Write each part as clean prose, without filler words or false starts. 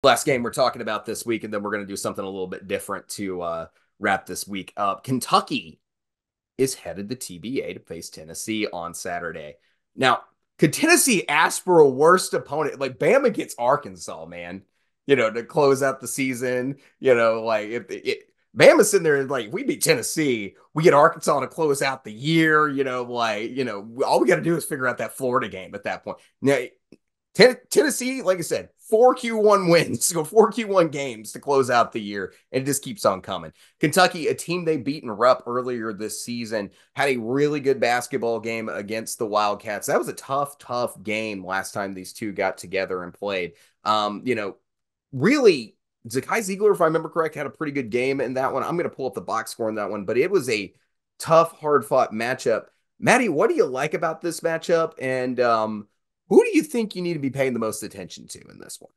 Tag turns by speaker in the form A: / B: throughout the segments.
A: Last game we're talking about this week, and then we're going to do something a little bit different to wrap this week up. Kentucky is headed to TBA to face Tennessee on Saturday. Now, could Tennessee ask for a worst opponent? Like Bama gets Arkansas, man, to close out the season. Like Bama's sitting there like, we beat Tennessee, we get Arkansas to close out the year. All we got to do is figure out that Florida game at that point. Now, Tennessee, like I said, four Q1 wins, go four Q1 games to close out the year, and it just keeps on coming. Kentucky, a team they beat in Rupp earlier this season, had a really good basketball game against the Wildcats. That was a tough game last time these two got together and played. Really, Zakai Ziegler, if I remember correct, had a pretty good game in that one. I'm going to pull up the box score in that one, but it was a tough, hard-fought matchup. Maddie, what do you like about this matchup? And who do you think you need to be paying the most attention to in this one?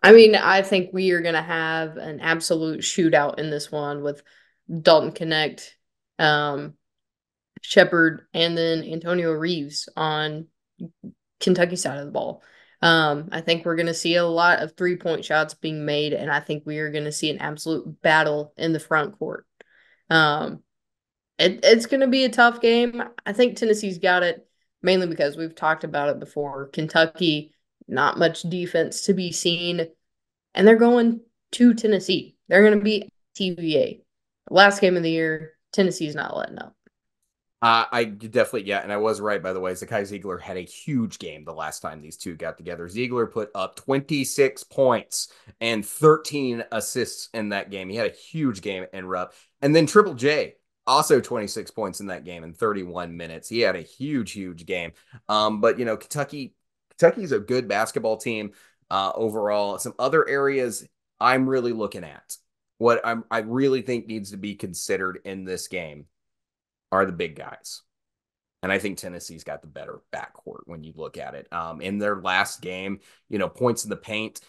B: I mean, I think we are going to have an absolute shootout in this one with Dalton Connect, um, Shepard, and then Antonio Reeves on Kentucky side of the ball. I think we're going to see a lot of 3-point shots being made, and I think we are going to see an absolute battle in the front court. Um, it's going to be a tough game. I think Tennessee's got it mainly because we've talked about it before. Kentucky, not much defense to be seen, and they're going to Tennessee. They're going to be TBA. Last game of the year, Tennessee's not letting up.
A: I definitely, yeah, and I was right, by the way. Zakai Ziegler had a huge game the last time these two got together. Ziegler put up 26 points and 13 assists in that game. He had a huge game in Rupp. And then Triple J, also 26 points in that game in 31 minutes. He had a huge game. But Kentucky's a good basketball team overall. Some other areas I'm really looking at, I really think needs to be considered in this game are the big guys. And I think Tennessee's got the better backcourt when you look at it. In their last game, points in the paint,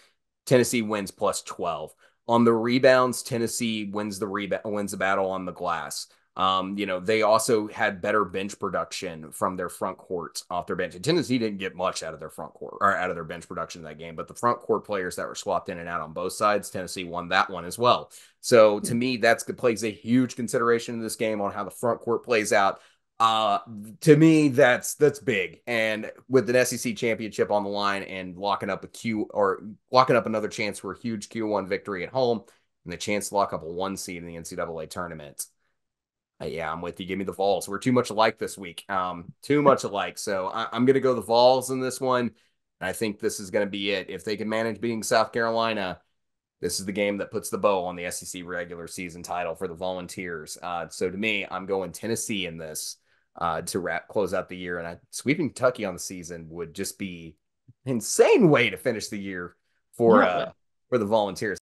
A: Tennessee wins plus 12. On the rebounds, Tennessee wins the battle on the glass. They also had better bench production from their front court off their bench. And Tennessee didn't get much out of their front court or out of their bench production in that game, but the front court players that were swapped in and out on both sides, Tennessee won that one as well. So to me, that's plays a huge consideration in this game on how the front court plays out. To me, that's big. And with an SEC championship on the line and locking up another chance for a huge Q1 victory at home and the chance to lock up a 1 seed in the NCAA tournament. Yeah, I'm with you. Give me the Vols. We're too much alike this week. Too much alike. So I'm going to go the Vols in this one. I think this is going to be it. If they can manage beating South Carolina, this is the game that puts the bow on the SEC regular season title for the Volunteers. So to me, I'm going Tennessee in this to close out the year. And sweeping Kentucky on the season would just be an insane way to finish the year for
B: No,
A: uh, for the Volunteers.